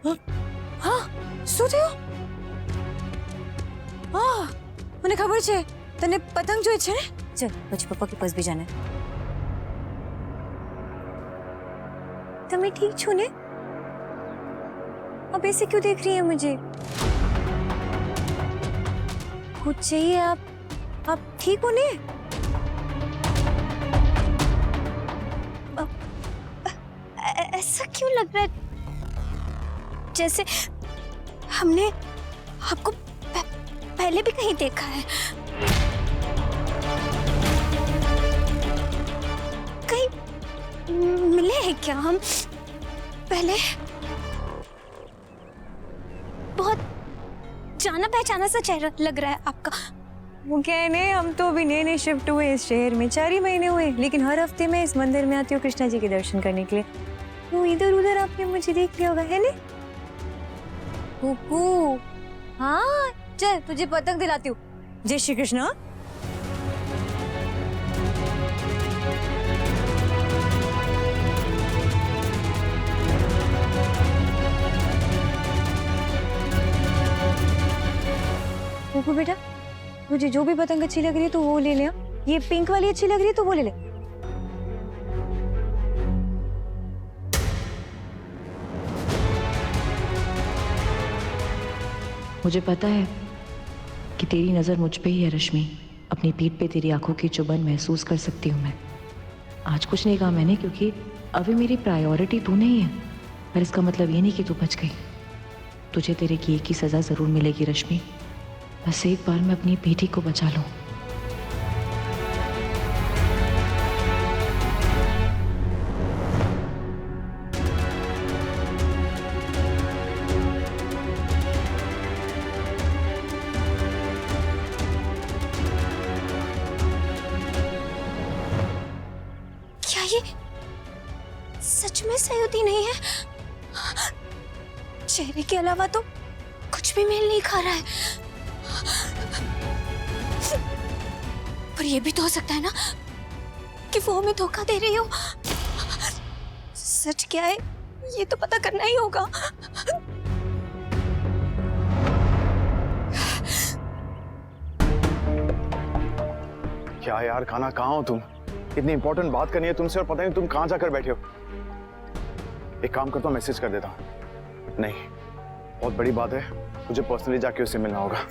હા શું થયું? હા મને ખબર છે તને પતંગ જોઈ છે ને. ચલ પછી પપ્પા કે પાસ भी जाना है. તમે ठीक છો ને? अब ऐसे क्यों देख रही है मुझे? कुछ चाहिए आप ठीक हो ने? ऐसा क्यों लग रहा है जैसे हमने आपको पहले भी कहीं देखा है. कहीं मिले हैं क्या हम पहले? बहुत जाना पहचाना सा चेहरा लग रहा है आपका. वो कहने हम तो अभी नए नए शिफ्ट हुए इस शहर में 4 ही महीने हुए, लेकिन हर हफ्ते मैं इस मंदिर में आती हूँ कृष्णा जी के दर्शन करने के लिए. तो इधर उधर आपने मुझे देख लिया होगा है ना? कुकू हाँ चल तुझे पतंग दिलाती हूँ. जय श्री कृष्ण. कुकू बेटा मुझे जो भी पतंग अच्छी लग रही है तो वो ले ले. ये पिंक वाली अच्छी लग रही है तो वो ले ले. मुझे पता है कि तेरी नजर मुझ पे ही है रश्मि. अपनी पीठ पे तेरी आंखों की चुभन महसूस कर सकती हूँ मैं. आज कुछ नहीं कहा मैंने क्योंकि अभी मेरी प्रायोरिटी तू नहीं है, पर इसका मतलब ये नहीं कि तू बच गई. तुझे तेरे किए की सजा जरूर मिलेगी रश्मि. बस एक बार मैं अपनी बेटी को बचा लूं. क्या ये सच में सयुदी नहीं है? चेहरे के अलावा तो कुछ भी मेल नहीं खा रहा है. पर ये भी तो हो सकता है ना कि वो हमें धोखा दे रही हो. सच क्या है ये तो पता करना ही होगा. क्या यार खाना कहाँ हो तुम? इतनी इंपॉर्टेंट बात करनी है तुमसे और पता नहीं तुम कहाँ जाकर बैठे हो. एक काम करता हूँ मैसेज कर देता हूँ. नहीं बहुत बड़ी बात है, मुझे पर्सनली जाके उससे मिलना होगा.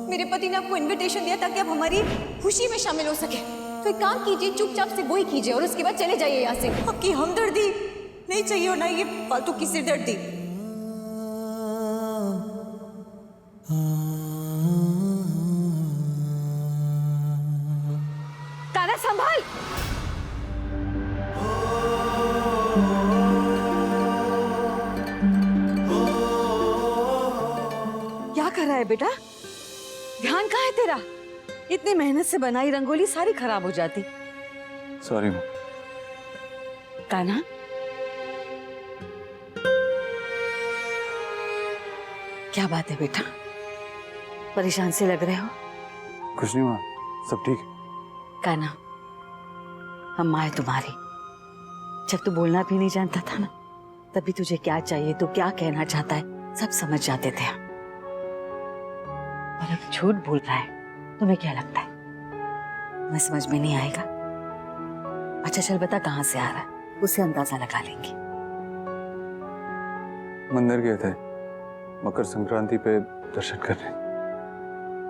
मेरे पति ने आपको इनविटेशन दिया ताकि आप हमारी खुशी में शामिल हो सके. तो एक काम कीजिए चुपचाप से वही कीजिए और उसके बाद चले जाइए यहाँ से. आपकी हमदर्दी नहीं चाहिए और ना ये फालतू की सिरदर्दी. तारा संभाल. क्या कर रहा है बेटा? ध्यान कहाँ है तेरा? इतनी मेहनत से बनाई रंगोली सारी खराब हो जाती. सॉरी. कान्हा क्या बात है बेटा? परेशान से लग रहे हो. कुछ नहीं हुआ, सब ठीक है. कान्हा हम माँ है तुम्हारी. जब तू बोलना भी नहीं जानता था ना तभी तुझे क्या चाहिए तो क्या कहना चाहता है सब समझ जाते थे. और अब झूठ बोल रहा है तुम्हें क्या लगता है? मैं समझ में नहीं आएगा. अच्छा चल बता कहाँ से आ रहा है, उससे अंदाजा लगा लेंगे. मंदिर गए थे मकर संक्रांति पे दर्शन करने.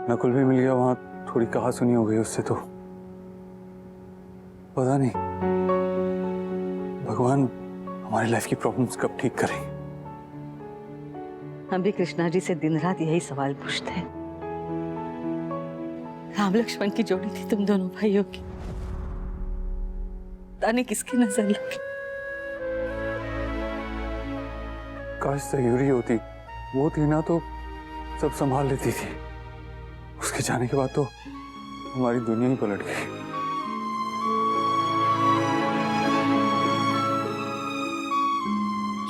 नकुल भी मिल गया वहां. थोड़ी कहा सुनी हो गई उससे. तो पता नहीं भगवान हमारी लाइफ की प्रॉब्लम्स कब ठीक करें. हम भी कृष्णा जी से दिन रात यही सवाल पूछते हैं. राम लक्ष्मण की जोड़ी थी तुम दोनों भाइयों की. पता नहीं किसकी नजर लगी. काश सयूरी होती. वो थी ना तो सब संभाल लेती थी. उसके जाने के बाद तो हमारी दुनिया ही पलट गई.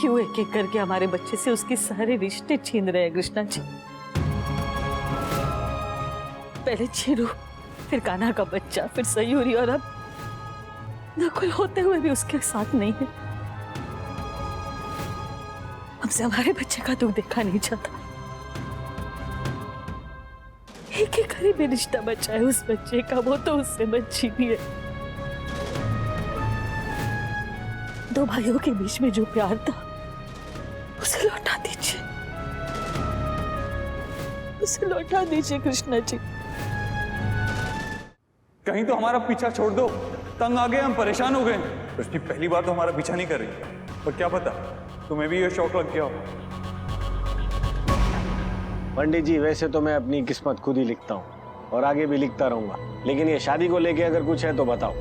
क्यों एक एक करके हमारे बच्चे से उसके सारे रिश्ते छीन रहे हैं कृष्णा जी? पहले चीरू फिर कान्हा का बच्चा, फिर सयूरी, और अब नकुल होते हुए भी उसके साथ नहीं है। हमसे हमारे बच्चे का दुख देखा नहीं जाता। एक ही करीबी रिश्ता बचा है उस बच्चे का, वो तो उससे बच्ची भी है। दो भाइयों के बीच में जो प्यार था उसे लौटा दीजिए, उसे लौटा दीजिए कृष्णा जी। कहीं तो हमारा पीछा छोड़ दो, तंग आ गए, हम परेशान हो गए। रश्मि पहली बार तो हमारा पीछा नहीं कर रही, पर क्या पता तुम्हें भी ये शौक लग गया हो। पंडित जी, वैसे तो मैं अपनी किस्मत खुद ही लिखता हूँ और आगे भी लिखता रहूंगा, लेकिन ये शादी को लेके अगर कुछ है तो बताओ।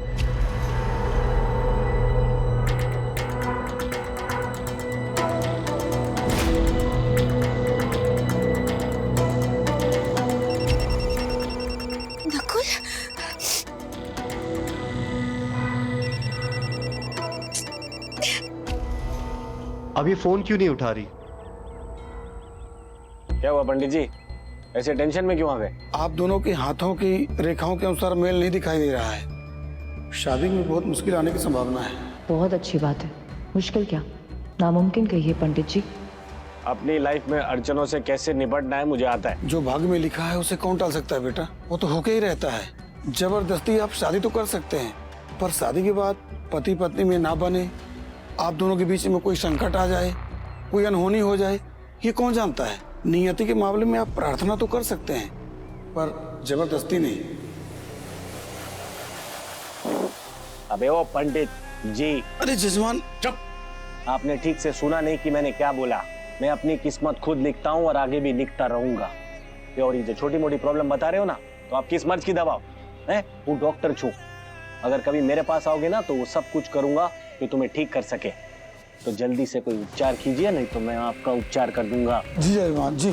नकुल, अभी फोन क्यों नहीं उठा रही? क्या हुआ पंडित जी, ऐसे टेंशन में क्यों आ गए? आप दोनों के हाथों की रेखाओं के अनुसार मेल नहीं दिखाई दे रहा है। शादी में बहुत मुश्किल आने की संभावना है। बहुत अच्छी बात है। मुश्किल क्या, नामुमकिन कहिए पंडित जी। अपनी लाइफ में अड़चनों से कैसे निपटना है मुझे आता है। जो भाग्य में लिखा है उसे कौन टाल सकता है बेटा, वो तो होके ही रहता है। जबरदस्ती आप शादी तो कर सकते हैं, पर शादी के बाद पति पत्नी में ना बने, आप दोनों के बीच में कोई संकट आ जाए, कोई अनहोनी हो जाए, ये कौन जानता है। नियति के मामले में आप प्रार्थना तो कर सकते हैं, पर जबरदस्ती नहीं। अबे ओ पंडित जी, अरे जजमान, चुप। आपने ठीक से सुना नहीं कि मैंने क्या बोला। मैं अपनी किस्मत खुद लिखता हूँ और आगे भी लिखता रहूंगा। और ये जो छोटी मोटी प्रॉब्लम बता रहे हो ना, तो आप किस मर्ज की दबाओ है? वो डॉक्टर छू। अगर कभी मेरे पास आओगे ना तो वो सब कुछ करूंगा कि तुम्हें ठीक कर सके। तो जल्दी से कोई उपचार कीजिए, नहीं तो मैं आपका उपचार कर दूंगा। जी जजमान जी,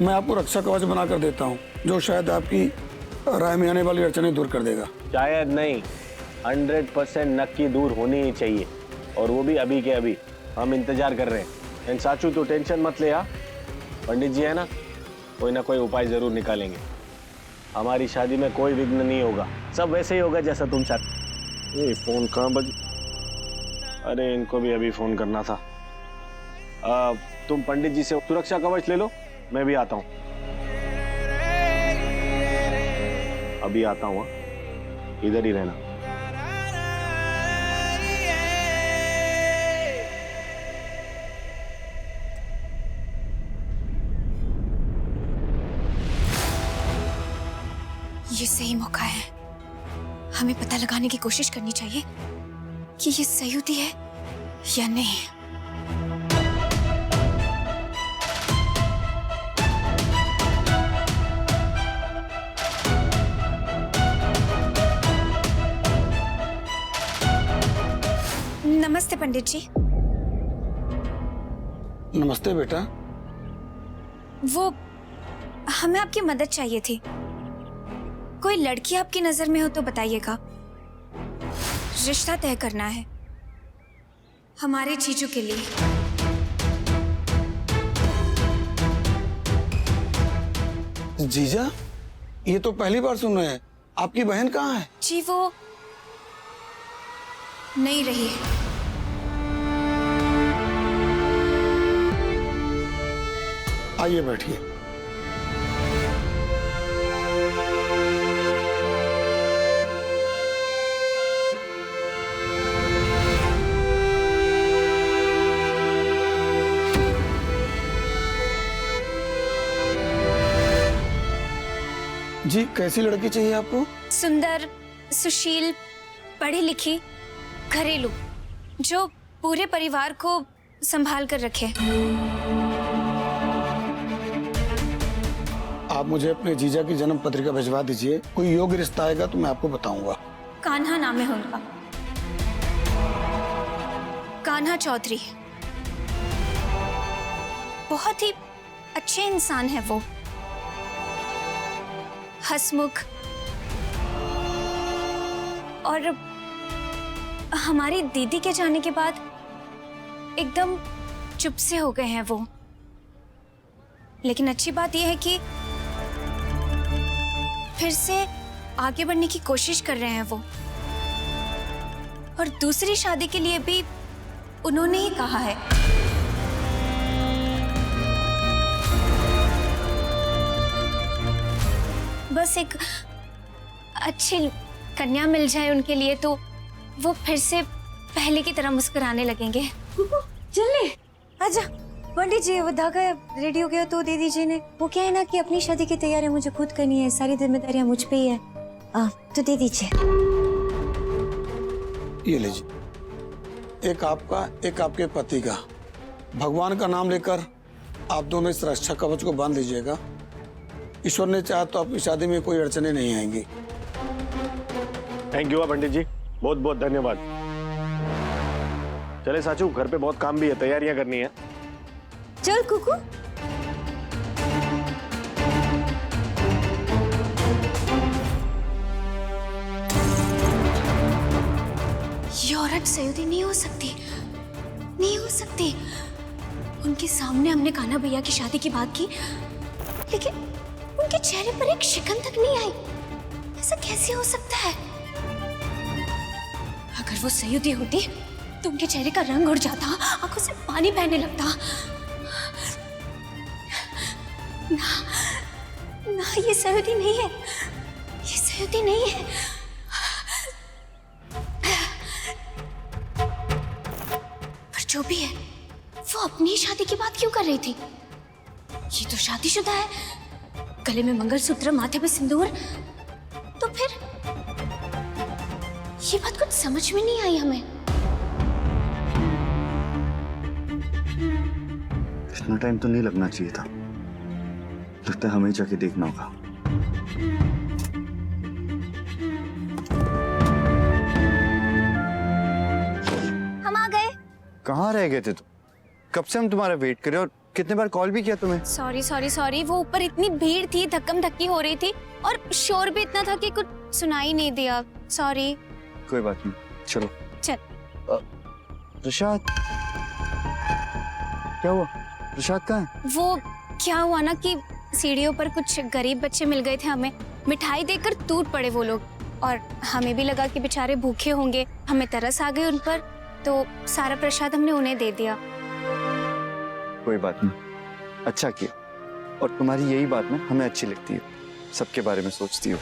मैं आपको रक्षा कवच बना कर देता हूँ, जो शायद आपकी राय में आने वाली अड़चनें दूर कर देगा। शायद नहीं, 100% नक्की दूर होनी ही चाहिए, और वो भी अभी के अभी। हम इंतजार कर रहे हैं। एंड साचू तो टेंशन मत ले। पंडित जी है ना, कोई ना कोई उपाय जरूर निकालेंगे। हमारी शादी में कोई विघ्न नहीं होगा, सब वैसे ही होगा जैसा तुम चाहते। ये फोन कहाँ बज? अरे इनको भी अभी फोन करना था। तुम पंडित जी से सुरक्षा कवच ले लो, मैं भी आता हूँ। अभी आता हूँ, इधर ही रहना। ये सही मौका है। हमें पता लगाने की कोशिश करनी चाहिए कि ये सयूदी है या नहीं। नमस्ते पंडित जी। नमस्ते बेटा। वो हमें आपकी मदद चाहिए थी। कोई लड़की आपकी नजर में हो तो बताइएगा। रिश्ता तय करना है हमारे जीजू के लिए। जीजा, ये तो पहली बार सुन रहे हैं। आपकी बहन कहाँ है? जी वो नहीं रही है। आइए बैठिए। जी, कैसी लड़की चाहिए आपको? सुंदर, सुशील, पढ़ी लिखी, घरेलू, जो पूरे परिवार को संभाल कर रखे। आप मुझे अपने जीजा की जन्म पत्रिका भिजवा दीजिए। कोई योग्य रिश्ता आएगा तो मैं आपको बताऊंगा। कान्हा नाम है उनका, कान्हा चौधरी। बहुत ही अच्छे इंसान है वो, हंसमुख, और हमारी दीदी के जाने के बाद एकदम चुप से हो गए हैं वो। लेकिन अच्छी बात यह है कि फिर से आगे बढ़ने की कोशिश कर रहे हैं वो। और दूसरी शादी के लिए भी उन्होंने ही कहा है। बस एक अच्छी कन्या मिल जाए उनके लिए तो वो फिर से पहले की तरह मुस्कुराने लगेंगे। चल ले। आजा पंडित जी, वो धागा रेडी हो गया तो दे दीजिए ने। वो क्या है ना कि अपनी शादी की तैयारियां मुझे खुद करनी है, सारी जिम्मेदारियां मुझ पे ही है। तो दे दीजिए। ये लीजिए, एक आपका एक आपके पति का। भगवान का नाम लेकर आप दोनों इस रक्षा कवच को बांध लीजिएगा। ईश्वर ने चाहा तो आपकी शादी में कोई अड़चने नहीं आएंगी। थैंक यू पंडित जी, बहुत बहुत धन्यवाद। चले साचू, घर पे बहुत काम भी है, तैयारियां करनी है। चल कुकू। ये औरत सयुदी नहीं हो सकती, नहीं हो सकती। उनके सामने हमने कान्हा भैया की शादी की बात की, लेकिन उनके चेहरे पर एक शिकन तक नहीं आई। ऐसा कैसे हो सकता है? अगर वो सयुदी होती तो उनके चेहरे का रंग उड़ जाता, आंखों से पानी बहने लगता। ना, ना, ये सयुदी नहीं है, ये सयुदी नहीं है। पर जो भी है, वो अपनी शादी की बात क्यों कर रही थी? ये तो शादीशुदा है, गले में मंगलसूत्र, माथे पे सिंदूर। तो फिर ये बात कुछ समझ में नहीं आई हमें। इतना टाइम तो नहीं लगना चाहिए था, लगता है हमें जाके देखना होगा। हम आ गए। कहाँ रह गए थे तुम? कब से हम तुम्हारा वेट कर रहे हैं और कितने बार कॉल भी किया तुम्हें। सॉरी सॉरी सॉरी, वो ऊपर इतनी भीड़ थी, धक्कम धक्की हो रही थी और शोर भी इतना था कि कुछ सुनाई नहीं दिया। सॉरी। कोई बात नहीं, चलो। चल। प्रसाद, क्या हुआ? प्रसाद कहाँ है? वो क्या हुआ ना कि सीढ़ियों पर कुछ गरीब बच्चे मिल गए थे हमें, मिठाई देकर टूट पड़े वो लोग, और हमें भी लगा कि बेचारे भूखे होंगे, हमें तरस आ गई उन पर, तो सारा प्रसाद हमने उन्हें दे दिया। कोई बात नहीं, अच्छा किया। और तुम्हारी यही बात ना हमें अच्छी लगती है, सबके बारे में सोचती हो।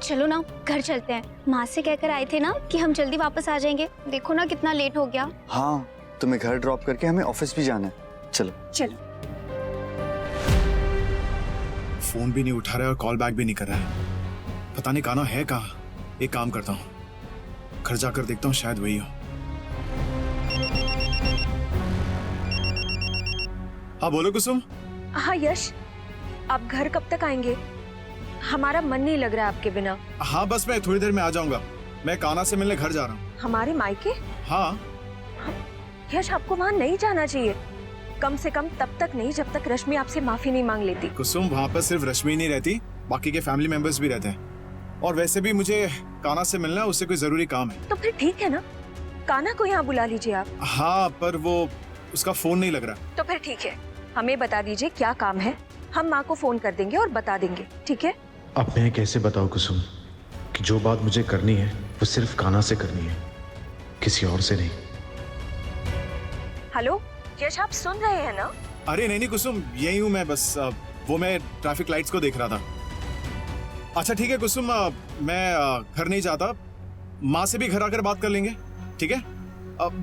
चलो ना घर चलते हैं, माँ से कहकर आए थे ना कि हम जल्दी वापस आ जाएंगे। देखो ना कितना लेट हो गया। हाँ, तुम्हें घर ड्रॉप करके हमें ऑफिस भी जाना है। चलो चलो। फोन भी नहीं उठा रहा है और कॉल बैक भी नहीं कर रहा है। पता नहीं कान्हा है कहाँ। एक काम करता हूँ, घर जाकर देखता हूँ, शायद वही हो। हाँ बोलो कुसुम। हाँ यश, आप घर कब तक आएंगे? हमारा मन नहीं लग रहा है आपके बिना। हाँ बस मैं थोड़ी देर में आ जाऊंगा, मैं कान्हा से मिलने घर जा रहा हूँ। हमारे मायके? हाँ। यश, आपको वहाँ नहीं जाना चाहिए, कम से कम तब तक नहीं जब तक रश्मि आपसे माफी नहीं मांग लेती। कुसुम, वहाँ पर सिर्फ रश्मि नहीं रहती, बाकी के फैमिली मेंबर्स भी रहते हैं, और वैसे भी मुझे कान्हा से मिलना है, उससे कोई जरूरी काम है। तो फिर ठीक है ना, कान्हा को यहाँ बुला लीजिए आप। हाँ पर वो उसका फोन नहीं लग रहा। तो फिर ठीक है, हमें बता दीजिए क्या काम है, हम माँ को फोन कर देंगे और बता देंगे, ठीक है? अब मैं कैसे बताऊं कुसुम कि जो बात मुझे करनी है वो सिर्फ कान्हा से करनी है, किसी और से नहीं। हेलो यश, आप सुन रहे हैं ना? अरे नहीं नहीं कुसुम, यही हूँ मैं, बस वो मैं ट्रैफिक लाइट्स को देख रहा था। अच्छा ठीक है कुसुम, मैं घर नहीं जाता, माँ से भी घर आकर बात कर लेंगे, ठीक है?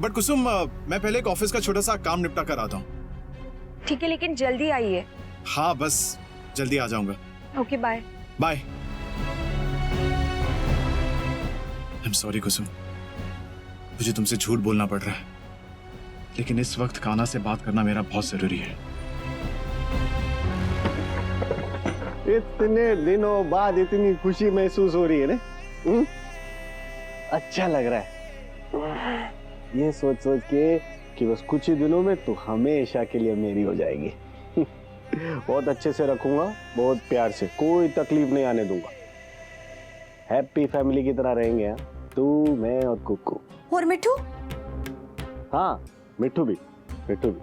बट कुसुम, मैं पहले एक ऑफिस का छोटा सा काम निपटा कर आता हूँ। ठीक है, लेकिन जल्दी आइए। हाँ बस जल्दी आ जाऊंगा। Okay, bye. Bye. I am sorry Kusum, मुझे तुमसे झूठ बोलना पड़ रहा है, लेकिन इस वक्त कान्हा से बात करना मेरा बहुत जरूरी है। इतने दिनों बाद इतनी खुशी महसूस हो रही है ना? अच्छा लग रहा है ये सोच सोच के कि बस कुछ ही दिनों में तू हमेशा के लिए मेरी हो जाएगी। बहुत अच्छे से रखूंगा, बहुत प्यार से, कोई तकलीफ नहीं आने दूंगा। हैप्पी फैमिली की तरह रहेंगे यार, तू, मैं और कुकू। और मिठू? हाँ मिठू भी, मिठू भी।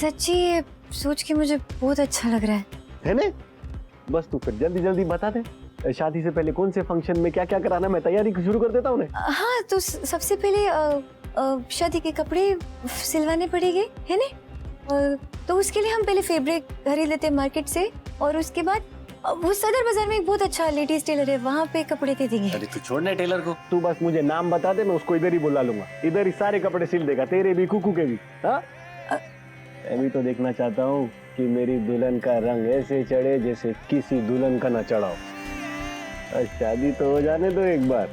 सच्ची ये सोच के मुझे बहुत अच्छा लग रहा है ना? बस तू फिर जल्दी जल्दी बता दे, शादी से पहले कौन से फंक्शन में क्या क्या कराना, मैं तैयारी शुरू कर देता हूँ। हाँ तो सबसे पहले शादी के कपड़े सिलवाने पड़ेंगे, है ना? तो उसके लिए हम पहले फैब्रिक खरीद लेते हैं मार्केट से, और उसके बाद वो सदर बाजार में एक बहुत अच्छा लेडीज टेलर है, वहाँ पे कपड़े दे देंगे। अरे तू छोड़ना टेलर को, तू बस मुझे नाम बता दे, मैं उसको इधर ही बुला लूंगा, इधर ही सारे कपड़े सिल देगा, तेरे भी कुकू के भी। हाँ मैं भी तो देखना चाहता हूँ कि मेरी दुल्हन का रंग ऐसे चढ़े जैसे किसी दुल्हन का ना चढ़ा हो। शादी तो हो जाने दो एक बार,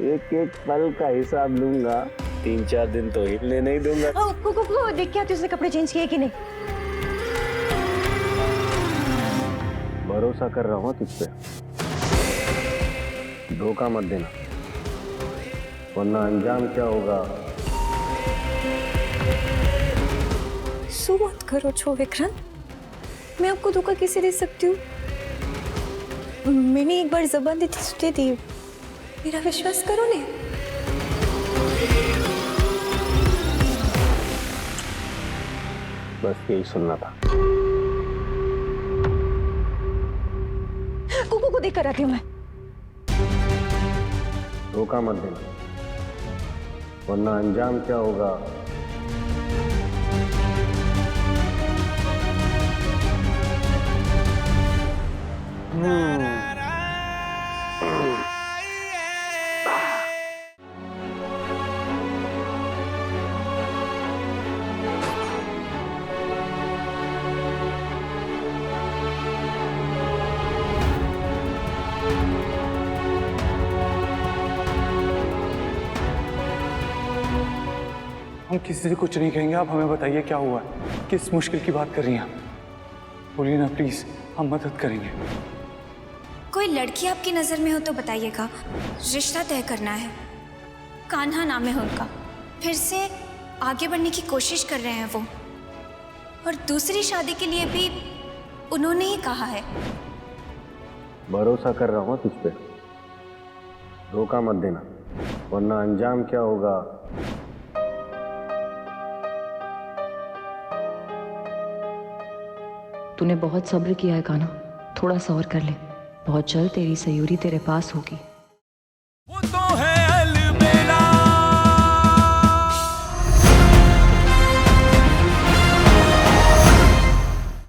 एक एक पल का हिसाब लूंगा, 3-4 दिन तो हिलने नहीं दूंगा। कुकू देख के आती उसने कपड़े चेंज किए कि नहीं? भरोसा कर रहा हूँ तुझ पे, धोखा मत देना, वरना अंजाम क्या होगा। सो मत करो छो विक्रांत, मैं आपको धोखा कैसे दे सकती हूँ? मैंने एक बार जबान दी थी, दे दी, मेरा विश्वास करो ने। बस यही सुनना था। कुकू को देख कर आती हूँ मैं। धोखा मत देना, वरना अंजाम क्या होगा। हम किसी से कुछ नहीं कहेंगे, आप हमें बताइए क्या हुआ है, किस मुश्किल की बात कर रही हैं आप? बोलिए ना प्लीज, हम मदद करेंगे। कोई लड़की आपकी नजर में हो तो बताइएगा, रिश्ता तय करना है। कान्हा नाम है उनका, फिर से आगे बढ़ने की कोशिश कर रहे हैं वो, और दूसरी शादी के लिए भी उन्होंने ही कहा है। भरोसा कर रहा हूँ तुझ पे, धोखा मत देना, वरना अंजाम क्या होगा। तूने बहुत सब्र किया है कान्हा, थोड़ा सा और कर ले, बहुत जल्द तेरी सयूरी तेरे पास होगी।